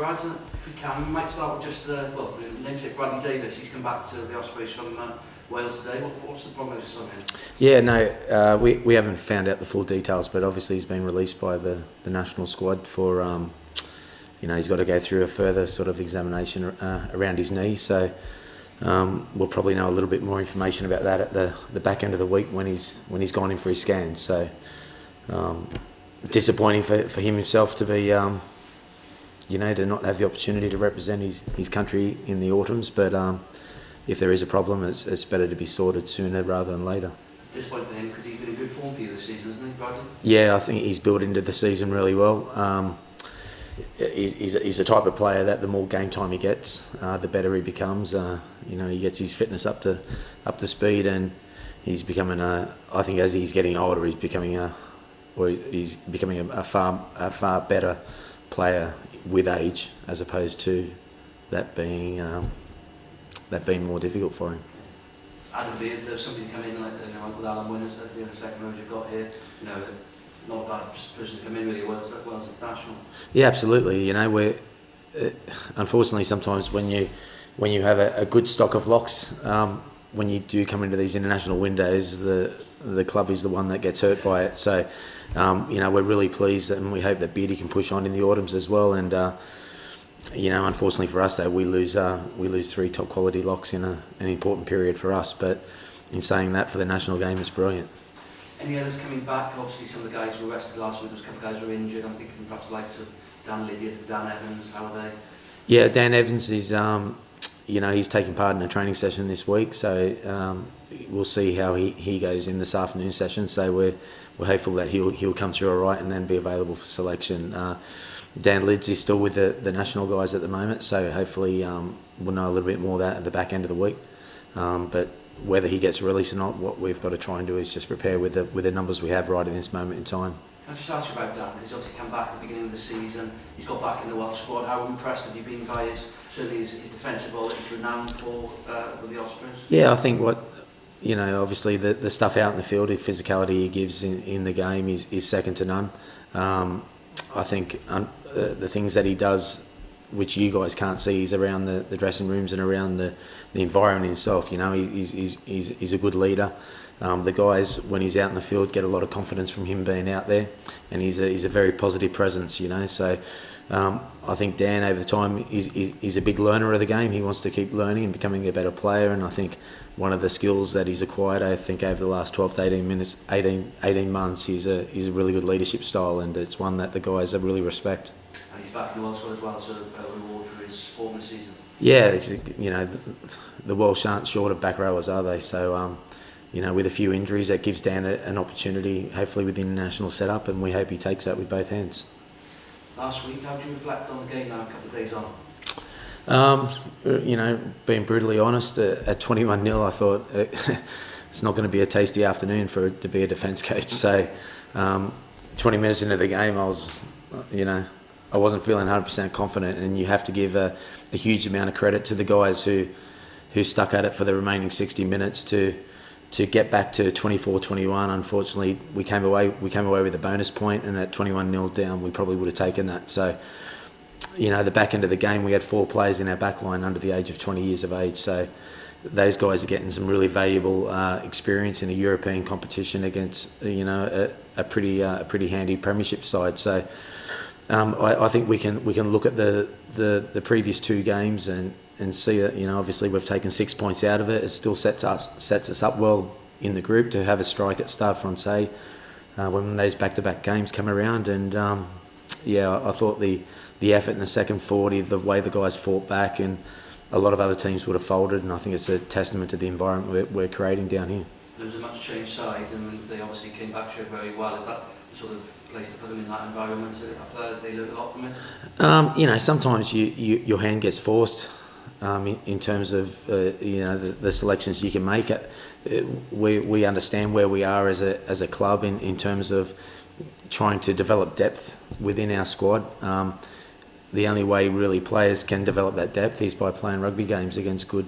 Brad, if we can, we might start with just, namesake Bradley Davis. He's come back to the Ospreys from Wales today. What's the prognosis on him? Yeah, no, we haven't found out the full details, but obviously he's been released by the national squad for, he's got to go through a further sort of examination around his knee. So we'll probably know a little bit more information about that at the back end of the week when he's gone in for his scans. So disappointing for him himself to be, to not have the opportunity to represent his country in the autumns. But if there is a problem, it's better to be sorted sooner rather than later. It's disappointing for him because he's been in good form for you this season, hasn't he, Bradley? Yeah, I think he's built into the season really well. He's the type of player that the more game time he gets, the better he becomes. He gets his fitness up to speed, and he's becoming I think as he's getting older, he's becoming a far better player with age, as opposed to that being more difficult for him. Adam Beard, if there's somebody come in like with Alan Winners at the other second rows you've got here, not a bad person to come in really, Wales international. Yeah, absolutely. We're unfortunately sometimes when you have a good stock of locks, when you do come into these international windows, the club is the one that gets hurt by it. So, we're really pleased, and we hope that Beardy can push on in the autumns as well. And unfortunately for us, though, we lose 3 top quality locks in an important period for us. But in saying that, for the national game, it's brilliant. Any others coming back? Obviously, some of the guys were rested last week. There was a couple of guys who were injured. I'm thinking perhaps the likes of Dan Lydiard, Dan Evans. How are they? Yeah, Dan Evans is, he's taking part in a training session this week. So we'll see how he goes in this afternoon session. So we're hopeful that he'll come through all right and then be available for selection. Dan Lids is still with the national guys at the moment, so hopefully we'll know a little bit more of that at the back end of the week. But whether he gets released or not, what we've got to try and do is just prepare with the numbers we have right in this moment in time. Can I just ask you about Dan, because he's obviously come back at the beginning of the season, he's got back in the Welsh squad. How impressed have you been by his defensive role that he's renowned for with the Ospreys? Yeah, I think obviously the stuff out in the field, the physicality he gives in the game is second to none. I think the things that he does, which you guys can't see, is around the dressing rooms and around the environment himself. He's a good leader. The guys, when he's out in the field, get a lot of confidence from him being out there, and he's a very positive presence. So I think Dan, over the time, he's a big learner of the game. He wants to keep learning and becoming a better player, and I think one of the skills that he's acquired, I think, over the last 12 to 18 months, he's a really good leadership style, and it's one that the guys really respect. And he's back in the Welsh squad as well, so a reward for his form this season. Yeah, the Welsh aren't short of back rowers, are they? So, with a few injuries, that gives Dan an opportunity, hopefully with the international setup, and we hope he takes that with both hands. Last week, how do you reflect on the game now, a couple of days on? Being brutally honest, at 21-0, I thought it's not going to be a tasty afternoon for to be a defence coach. So, 20 minutes into the game, I wasn't feeling 100% confident, and you have to give a huge amount of credit to the guys who stuck at it for the remaining 60 minutes to get back to 24-21. Unfortunately, we came away with a bonus point, and at 21-0 down, we probably would have taken that. So, the back end of the game, we had 4 players in our back line under the age of 20 years of age. So those guys are getting some really valuable experience in a European competition against a pretty handy premiership side. So I think we can look at the previous 2 games and see that obviously we've taken 6 points out of it. It still sets us up well in the group to have a strike at Stade Francais when those back-to-back games come around. And I thought the effort in the second 40, the way the guys fought back, and a lot of other teams would have folded, and I think it's a testament to the environment we're creating down here. There was a much changed side, and they obviously came back to it very well. Is that the sort of place to put them in that environment? They learned a lot from it? Sometimes your hand gets forced in terms of the selections you can make. We understand where we are as a club in terms of trying to develop depth within our squad. The only way really players can develop that depth is by playing rugby games against good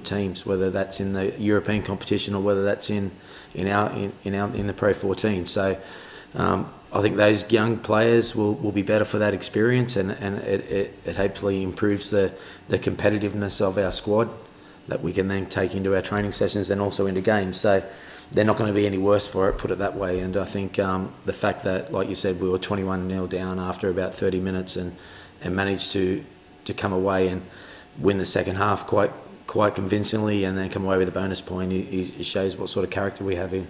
teams, whether that's in the European competition or whether that's in the Pro 14. So I think those young players will be better for that experience, and it hopefully improves the competitiveness of our squad that we can then take into our training sessions and also into games. So they're not going to be any worse for it, put it that way. And I think the fact that, like you said, we were 21-0 down after about 30 minutes and managed to come away and win the second half quite convincingly, and then come away with a bonus point, it shows what sort of character we have here.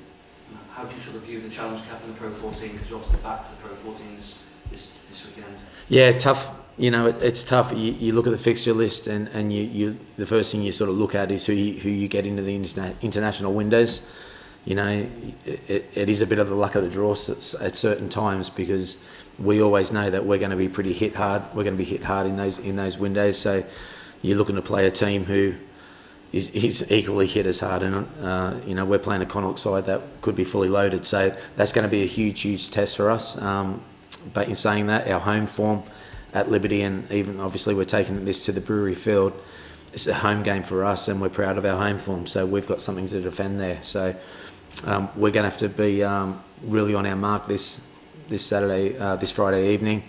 How do you sort of view the challenge cap in the Pro 14? Because you're obviously back to the Pro 14 this weekend. Yeah, tough. You know, it's tough. You look at the fixture list, and you the first thing you sort of look at is who you get into the international windows. You know, it is a bit of the luck of the draw at certain times, because we always know that we're going to be pretty hit hard. We're going to be hit hard in those windows. So you're looking to play a team who is equally hit as hard, and you know, we're playing a Connacht side that could be fully loaded. So that's going to be a huge test for us. But in saying that, our home form at Liberty, and even obviously we're taking this to the Brewery Field, it's a home game for us, and we're proud of our home form. So we've got something to defend there. So we're going to have to be really on our mark this Friday evening.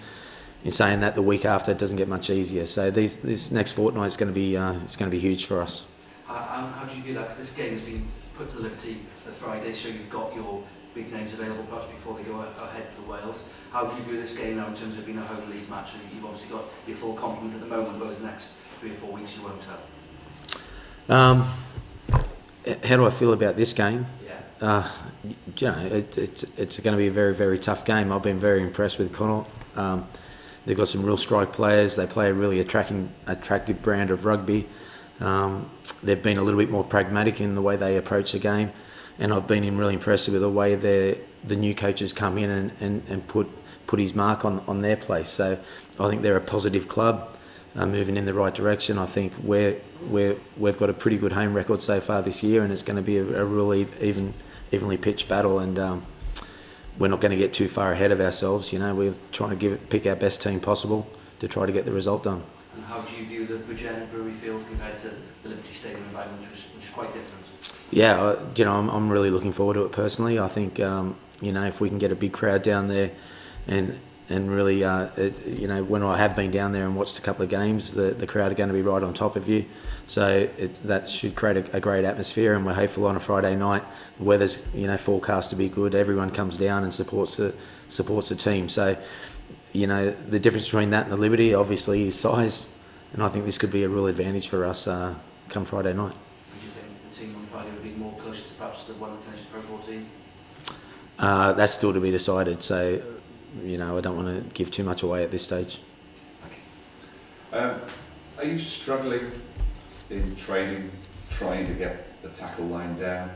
In saying that, the week after it doesn't get much easier. So this next fortnight is going to be it's going to be huge for us. How do you feel that? 'Cause this game has been put to Liberty for Friday, so you've got your big names available perhaps before they go ahead for Wales. How do you view this game now in terms of being a home league match? And you've obviously got your full complement at the moment, but over the next 3 or 4 weeks you won't have. How do I feel about this game? Yeah. You know, it's going to be a very tough game. I've been very impressed with Connacht. They've got some real strike players. They play a really attractive brand of rugby. They've been a little bit more pragmatic in the way they approach the game, and I've been really impressed with the way the new coaches come in and put his mark on their place. So I think they're a positive club, moving in the right direction. I think we've got a pretty good home record so far this year, and it's going to be a really evenly pitched battle, and we're not going to get too far ahead of ourselves. You know, we're trying to pick our best team possible to try to get the result done. And how do you view the Bridgend Brewery Field compared to the Liberty Stadium environment, which is quite different? Yeah, you know, I'm really looking forward to it personally. I think you know, if we can get a big crowd down there, and really, you know, when I have been down there and watched a couple of games, the crowd are going to be right on top of you. So that should create a great atmosphere, and we're hopeful on a Friday night. The weather's, you know, forecast to be good. Everyone comes down and supports the team. So, you know, the difference between that and the Liberty obviously is size, and I think this could be a real advantage for us come Friday night. Do you think the team on Friday would be more close to perhaps the one that finished Pro 14? That's still to be decided. So, you know, I don't want to give too much away at this stage. Okay. Are you struggling in training, trying to get the tackle line down,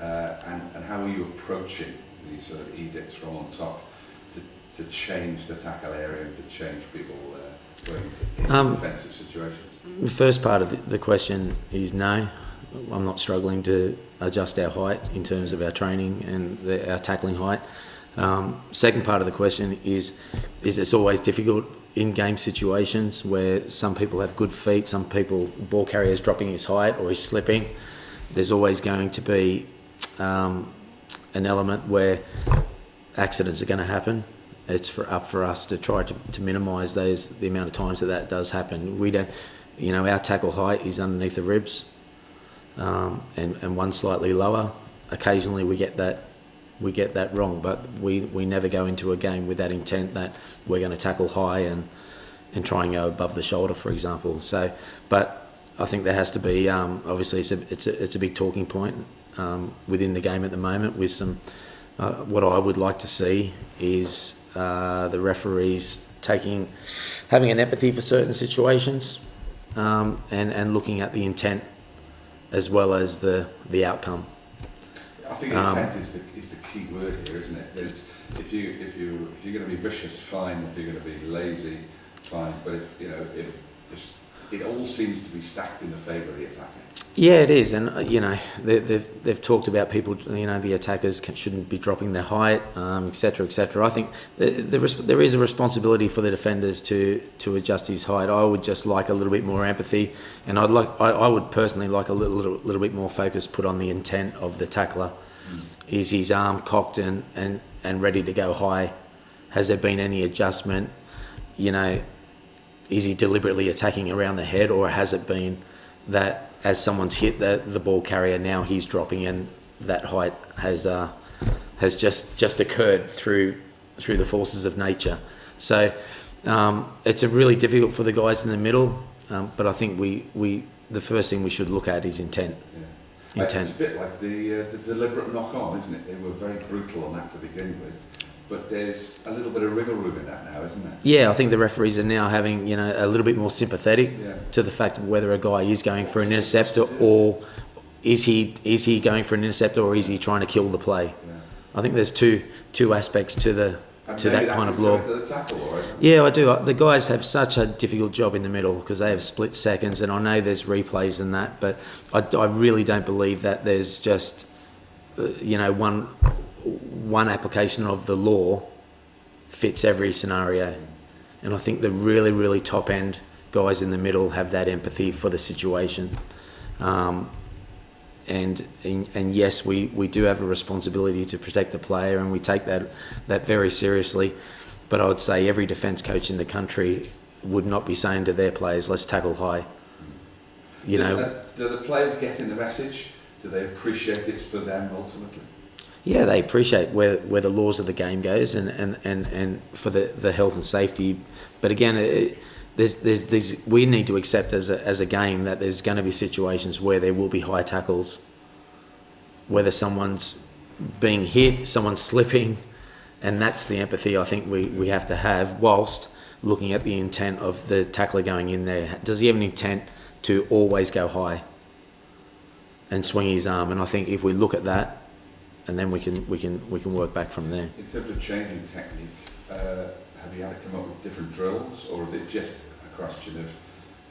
and how are you approaching these sort of edicts from on top to change the tackle area and to change people in defensive situations? The first part of the question is no. I'm not struggling to adjust our height in terms of our training and our tackling height. Second part of the question is it's always difficult in game situations where some people have good feet, some people, ball carriers dropping his height or he's slipping. There's always going to be an element where accidents are going to happen. It's up for us to try to minimise the amount of times that does happen. We don't, you know, our tackle height is underneath the ribs, and one slightly lower. Occasionally we get that wrong, but we never go into a game with that intent that we're going to tackle high and try and go above the shoulder, for example. So, but I think there has to be obviously it's a big talking point within the game at the moment. With some what I would like to see is the referees having an empathy for certain situations, and looking at the intent as well as the outcome. I think intent is the key word here, isn't it? If you're going to be vicious, fine. If you're going to be lazy, fine. But if it all seems to be stacked in the favour of the attacker. Yeah, it is, and you know they've talked about people. You know, the attackers shouldn't be dropping their height, etc., etc. I think there is a responsibility for the defenders to adjust his height. I would just like a little bit more empathy, and I would personally like a little bit more focus put on the intent of the tackler, Is his arm cocked and ready to go high? Has there been any adjustment? You know, is he deliberately attacking around the head, or has it been that as someone's hit the ball carrier, now he's dropping and that height has just occurred through the forces of nature? So it's a really difficult for the guys in the middle, but I think the first thing we should look at is intent. Yeah. It's a bit like the deliberate knock on, isn't it? They were very brutal on that to begin with, but there's a little bit of wriggle room in that now, isn't there? Yeah, I think the referees are now having, you know, a little bit more sympathetic to the fact of whether a guy is going for an interceptor, or is he going for an interceptor, or is he trying to kill the play? Yeah. I think there's two aspects to that kind of law. Yeah, I do. The guys have such a difficult job in the middle because they have split seconds, and I know there's replays and that, but I really don't believe that there's just one application of the law fits every scenario. And I think the really, really top end guys in the middle have that empathy for the situation. And yes, we do have a responsibility to protect the player, and we take that very seriously. But I would say every defence coach in the country would not be saying to their players, let's tackle high. Do the players get in the message? Do they appreciate it's for them ultimately? Yeah, they appreciate where the laws of the game goes and for the health and safety. But again, we need to accept as a game that there's going to be situations where there will be high tackles, whether someone's being hit, someone's slipping, and that's the empathy I think we have to have whilst looking at the intent of the tackler going in there. Does he have an intent to always go high and swing his arm? And I think if we look at that, and then we can work back from there. In terms of changing technique, have you had to come up with different drills, or is it just a question of,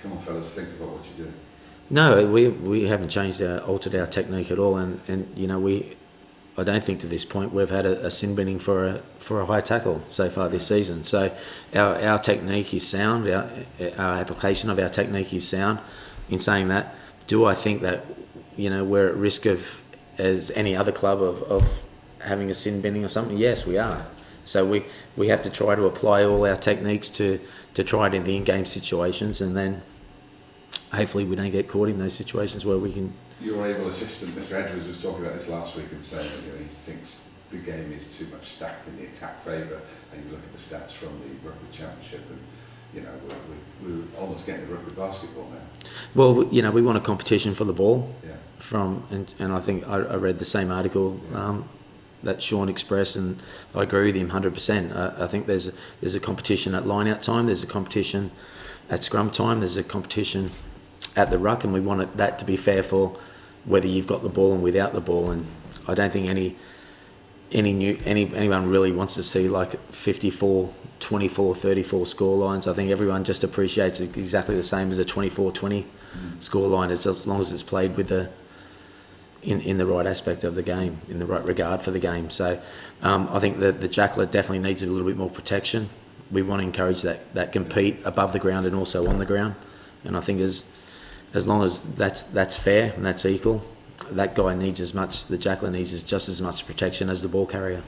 come on fellas, think about what you're doing? No, we haven't altered our technique at all, and you know, I don't think to this point we've had a sin binning for a high tackle so far this season. So our technique is sound. Our application of our technique is sound. In saying that, do I think that, you know, we're at risk of, as any other club, of having a sin binning or something? Yes, we are. So we have to try to apply all our techniques to try it in the in-game situations, and then hopefully we don't get caught in those situations where we can. Your able assistant, Mr. Edwards, was talking about this last week and saying that he thinks the game is too much stacked in the attack favour, and you look at the stats from the Rugby Championship, and you know we're almost getting to rugby basketball now. Well, you know, we want a competition for the ball. Yeah. And I think I read the same article that Sean expressed, and I agree with him 100%. I think there's a competition at line-out time, there's a competition at scrum time, there's a competition at the ruck, and we want that to be fair for whether you've got the ball and without the ball. And I don't think anyone really wants to see like 54, 24, 34 score lines. I think everyone just appreciates it exactly the same as a 24-20 score line, as long as it's played with in the right aspect of the game, in the right regard for the game. So I think that the jackler definitely needs a little bit more protection. We want to encourage that compete above the ground and also on the ground. And I think as long as that's fair and that's equal, that guy needs the jackler needs just as much protection as the ball carrier.